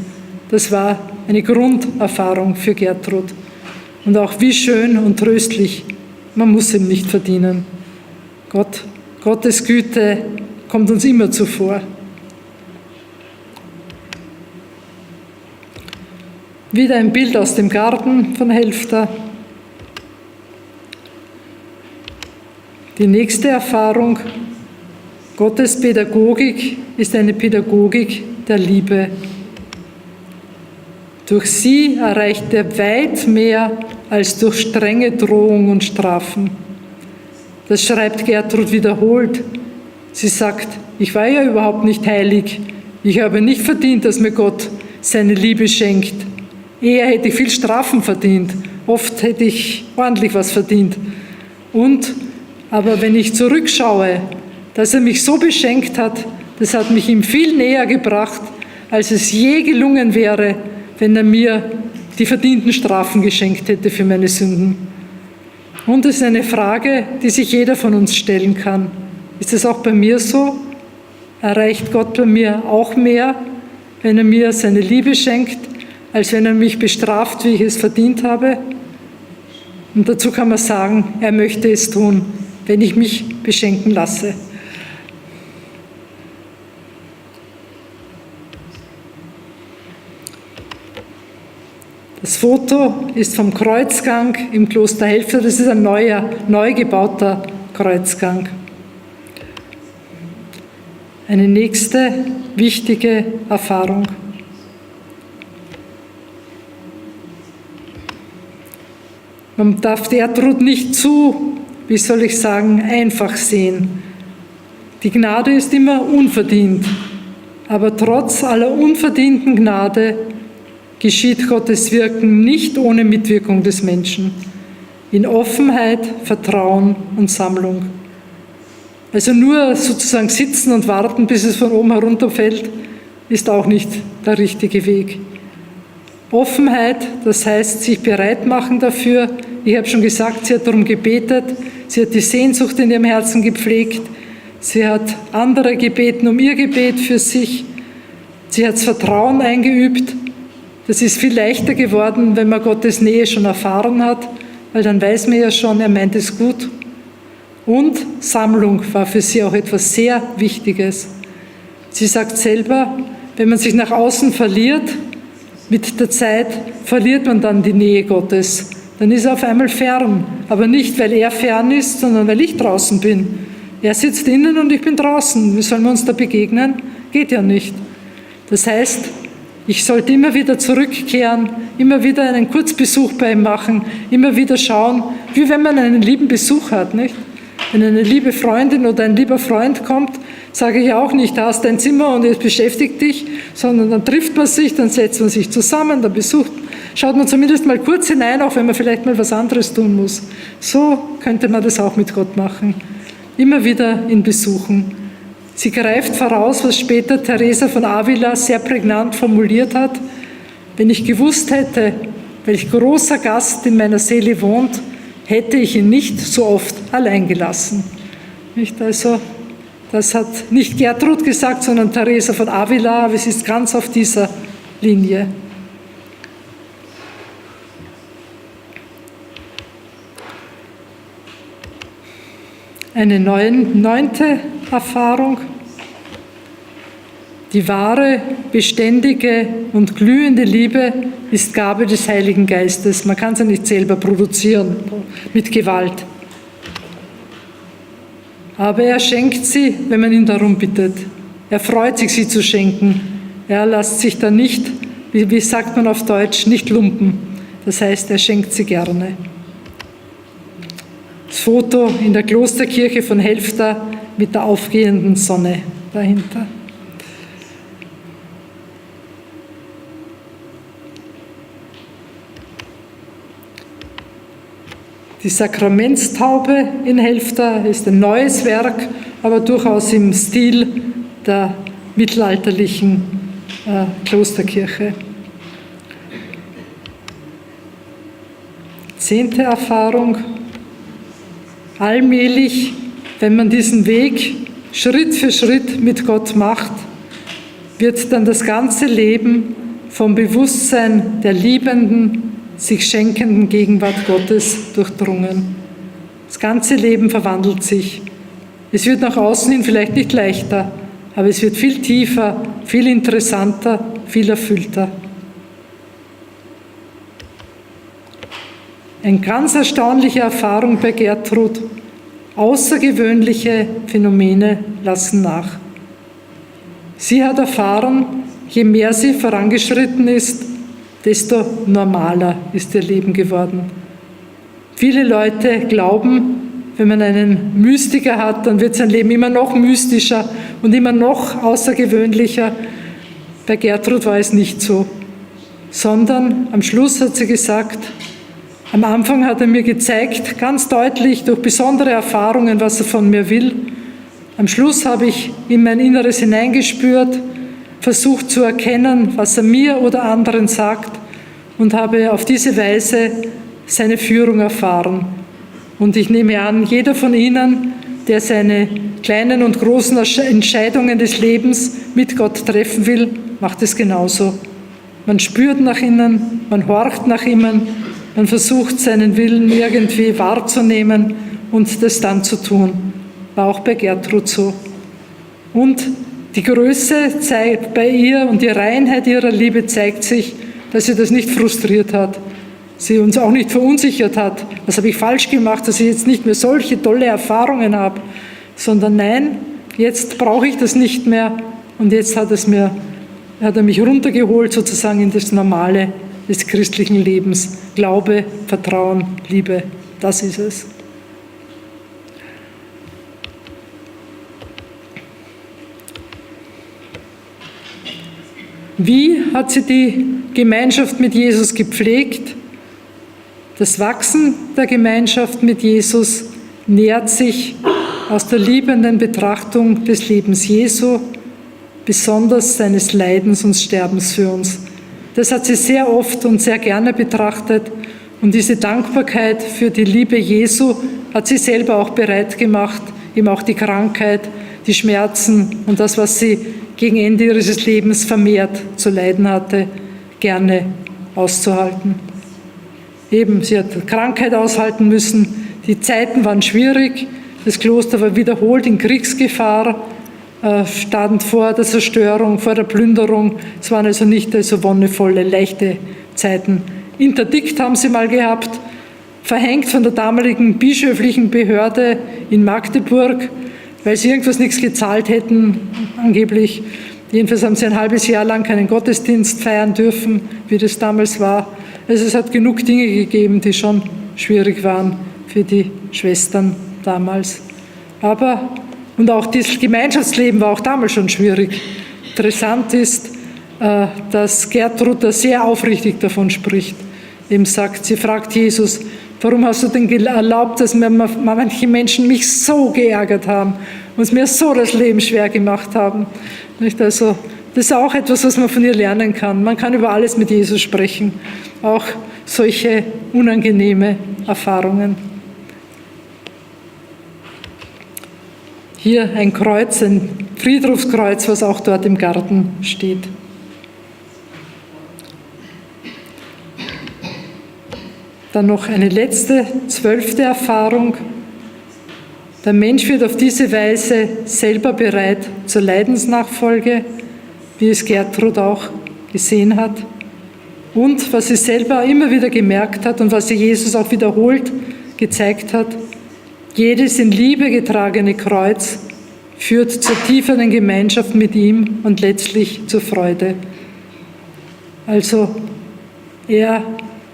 Das war eine Grunderfahrung für Gertrud. Und auch wie schön und tröstlich, man muss ihm nicht verdienen. Gottes Güte kommt uns immer zuvor. Wieder ein Bild aus dem Garten von Helfta. Die nächste Erfahrung: Gottes Pädagogik ist eine Pädagogik der Liebe. Durch sie erreicht er weit mehr als durch strenge Drohung und Strafen. Das schreibt Gertrud wiederholt. Sie sagt, ich war ja überhaupt nicht heilig. Ich habe nicht verdient, dass mir Gott seine Liebe schenkt. Eher hätte ich viel Strafen verdient. Oft hätte ich ordentlich was verdient. Aber wenn ich zurückschaue, dass er mich so beschenkt hat, das hat mich ihm viel näher gebracht, als es je gelungen wäre, wenn er mir die verdienten Strafen geschenkt hätte für meine Sünden. Und es ist eine Frage, die sich jeder von uns stellen kann. Ist es auch bei mir so? Erreicht Gott bei mir auch mehr, wenn er mir seine Liebe schenkt, als wenn er mich bestraft, wie ich es verdient habe? Und dazu kann man sagen, er möchte es tun, wenn ich mich beschenken lasse. Das Foto ist vom Kreuzgang im Kloster Helfta. Das ist ein neu gebauter Kreuzgang. Eine nächste wichtige Erfahrung. Man darf Gertrud nicht zu, wie soll ich sagen, einfach sehen. Die Gnade ist immer unverdient, aber trotz aller unverdienten Gnade geschieht Gottes Wirken nicht ohne Mitwirkung des Menschen, in Offenheit, Vertrauen und Sammlung. Also nur sozusagen sitzen und warten, bis es von oben herunterfällt, ist auch nicht der richtige Weg. Offenheit, das heißt, sich bereit machen dafür. Ich habe schon gesagt, sie hat darum gebetet, sie hat die Sehnsucht in ihrem Herzen gepflegt, sie hat andere gebeten um ihr Gebet für sich, sie hat das Vertrauen eingeübt. Das ist viel leichter geworden, wenn man Gottes Nähe schon erfahren hat, weil dann weiß man ja schon, er meint es gut. Und Sammlung war für sie auch etwas sehr Wichtiges. Sie sagt selber, wenn man sich nach außen verliert, mit der Zeit verliert man dann die Nähe Gottes. Dann ist er auf einmal fern, aber nicht, weil er fern ist, sondern weil ich draußen bin. Er sitzt innen und ich bin draußen. Wie sollen wir uns da begegnen? Geht ja nicht. Das heißt, ich sollte immer wieder zurückkehren, immer wieder einen Kurzbesuch bei ihm machen, immer wieder schauen, wie wenn man einen lieben Besuch hat, nicht? Wenn eine liebe Freundin oder ein lieber Freund kommt, sage ich auch nicht, da hast dein Zimmer und jetzt beschäftigt dich, sondern dann trifft man sich, dann setzt man sich zusammen, dann schaut man zumindest mal kurz hinein, auch wenn man vielleicht mal was anderes tun muss. So könnte man das auch mit Gott machen. Immer wieder ihn besuchen. Sie greift voraus, was später Teresa von Avila sehr prägnant formuliert hat. Wenn ich gewusst hätte, welch großer Gast in meiner Seele wohnt, hätte ich ihn nicht so oft allein gelassen. Nicht? Also, das hat nicht Gertrud gesagt, sondern Teresa von Avila, aber es ist ganz auf dieser Linie. Eine neunte Erfahrung. Die wahre, beständige und glühende Liebe ist Gabe des Heiligen Geistes. Man kann sie nicht selber produzieren mit Gewalt. Aber er schenkt sie, wenn man ihn darum bittet. Er freut sich, sie zu schenken. Er lässt sich dann nicht, wie sagt man auf Deutsch, nicht lumpen. Das heißt, er schenkt sie gerne. Das Foto in der Klosterkirche von Helfta mit der aufgehenden Sonne dahinter. Die Sakramentstaube in Helfta ist ein neues Werk, aber durchaus im Stil der mittelalterlichen Klosterkirche. 10. Erfahrung. Allmählich, wenn man diesen Weg Schritt für Schritt mit Gott macht, wird dann das ganze Leben vom Bewusstsein der liebenden, sich schenkenden Gegenwart Gottes durchdrungen. Das ganze Leben verwandelt sich. Es wird nach außen hin vielleicht nicht leichter, aber es wird viel tiefer, viel interessanter, viel erfüllter. Eine ganz erstaunliche Erfahrung bei Gertrud. Außergewöhnliche Phänomene lassen nach. Sie hat erfahren, je mehr sie vorangeschritten ist, desto normaler ist ihr Leben geworden. Viele Leute glauben, wenn man einen Mystiker hat, dann wird sein Leben immer noch mystischer und immer noch außergewöhnlicher. Bei Gertrud war es nicht so, sondern am Schluss hat sie gesagt, am Anfang hat er mir gezeigt, ganz deutlich, durch besondere Erfahrungen, was er von mir will. Am Schluss habe ich in mein Inneres hineingespürt, versucht zu erkennen, was er mir oder anderen sagt und habe auf diese Weise seine Führung erfahren. Und ich nehme an, jeder von Ihnen, der seine kleinen und großen Entscheidungen des Lebens mit Gott treffen will, macht es genauso. Man spürt nach innen, man horcht nach innen, man versucht, seinen Willen irgendwie wahrzunehmen und das dann zu tun. War auch bei Gertrud so. Und die Größe zeigt bei ihr und die Reinheit ihrer Liebe zeigt sich, dass sie das nicht frustriert hat. Sie uns auch nicht verunsichert hat. Was habe ich falsch gemacht, dass ich jetzt nicht mehr solche tolle Erfahrungen habe? Sondern nein, jetzt brauche ich das nicht mehr. Und jetzt hat er mich runtergeholt sozusagen in das normale des christlichen Lebens. Glaube, Vertrauen, Liebe, das ist es. Wie hat sie die Gemeinschaft mit Jesus gepflegt? Das Wachsen der Gemeinschaft mit Jesus nährt sich aus der liebenden Betrachtung des Lebens Jesu, besonders seines Leidens und Sterbens für uns. Das hat sie sehr oft und sehr gerne betrachtet und diese Dankbarkeit für die Liebe Jesu hat sie selber auch bereit gemacht, ihm auch die Krankheit, die Schmerzen und das, was sie gegen Ende ihres Lebens vermehrt zu leiden hatte, gerne auszuhalten. Eben, sie hat Krankheit aushalten müssen, die Zeiten waren schwierig, das Kloster war wiederholt in Kriegsgefahr, stand vor der Zerstörung, vor der Plünderung. Es waren also nicht so wonnevolle, leichte Zeiten. Interdikt haben sie mal gehabt, verhängt von der damaligen bischöflichen Behörde in Magdeburg, weil sie irgendwas nichts gezahlt hätten, angeblich. Jedenfalls haben sie ein halbes Jahr lang keinen Gottesdienst feiern dürfen, wie das damals war. Also es hat genug Dinge gegeben, die schon schwierig waren für die Schwestern damals. Und auch das Gemeinschaftsleben war auch damals schon schwierig. Interessant ist, dass Gertrud da sehr aufrichtig davon spricht. Eben sagt, sie fragt Jesus, warum hast du denn erlaubt, dass manche Menschen mich so geärgert haben und mir so das Leben schwer gemacht haben? Also, das ist auch etwas, was man von ihr lernen kann. Man kann über alles mit Jesus sprechen, auch solche unangenehme Erfahrungen. Hier ein Kreuz, ein Friedhofskreuz, was auch dort im Garten steht. Dann noch eine letzte, 12. Erfahrung. Der Mensch wird auf diese Weise selber bereit zur Leidensnachfolge, wie es Gertrud auch gesehen hat. Und was sie selber immer wieder gemerkt hat und was sie Jesus auch wiederholt gezeigt hat, jedes in Liebe getragene Kreuz führt zur tieferen Gemeinschaft mit ihm und letztlich zur Freude. Also er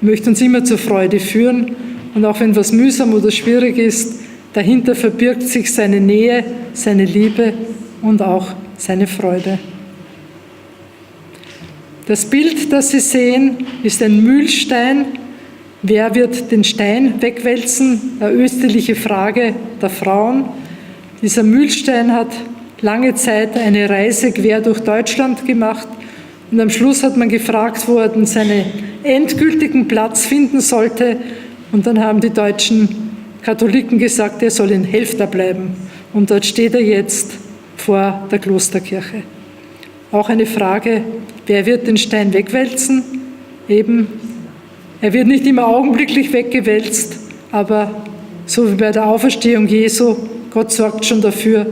möchte uns immer zur Freude führen und auch wenn was mühsam oder schwierig ist, dahinter verbirgt sich seine Nähe, seine Liebe und auch seine Freude. Das Bild, das Sie sehen, ist ein Mühlstein. Wer wird den Stein wegwälzen? Eine österliche Frage der Frauen. Dieser Mühlstein hat lange Zeit eine Reise quer durch Deutschland gemacht und am Schluss hat man gefragt, wo er denn seinen endgültigen Platz finden sollte und dann haben die deutschen Katholiken gesagt, er soll in Helfta bleiben und dort steht er jetzt vor der Klosterkirche. Auch eine Frage, wer wird den Stein wegwälzen? Eben, er wird nicht immer augenblicklich weggewälzt, aber so wie bei der Auferstehung Jesu, Gott sorgt schon dafür,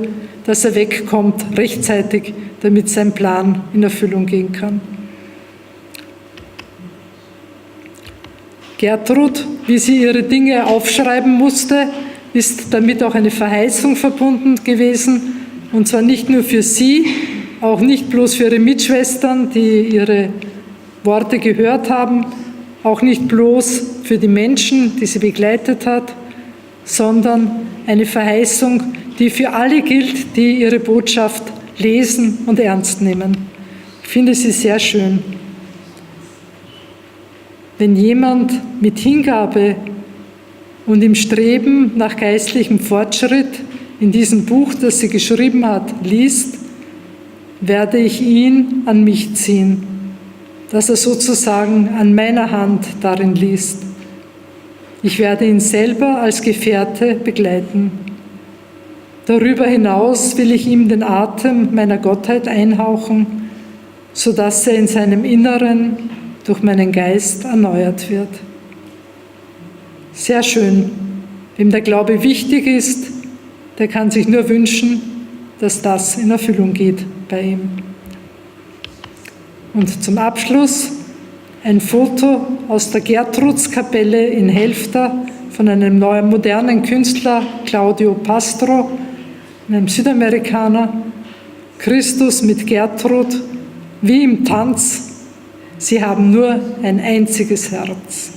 dass er wegkommt, rechtzeitig, damit sein Plan in Erfüllung gehen kann. Gertrud, wie sie ihre Dinge aufschreiben musste, ist damit auch eine Verheißung verbunden gewesen, und zwar nicht nur für sie, auch nicht bloß für ihre Mitschwestern, die ihre Worte gehört haben, auch nicht bloß für die Menschen, die sie begleitet hat, sondern eine Verheißung, die für alle gilt, die ihre Botschaft lesen und ernst nehmen. Ich finde sie sehr schön. Wenn jemand mit Hingabe und im Streben nach geistlichem Fortschritt in diesem Buch, das sie geschrieben hat, liest, werde ich ihn an mich ziehen, dass er sozusagen an meiner Hand darin liest. Ich werde ihn selber als Gefährte begleiten. Darüber hinaus will ich ihm den Atem meiner Gottheit einhauchen, sodass er in seinem Inneren durch meinen Geist erneuert wird. Sehr schön. Wem der Glaube wichtig ist, der kann sich nur wünschen, dass das in Erfüllung geht bei ihm. Und zum Abschluss ein Foto aus der Gertrudskapelle in Helfta von einem neuen modernen Künstler, Claudio Pastro, einem Südamerikaner. Christus mit Gertrud, wie im Tanz, Sie haben nur ein einziges Herz.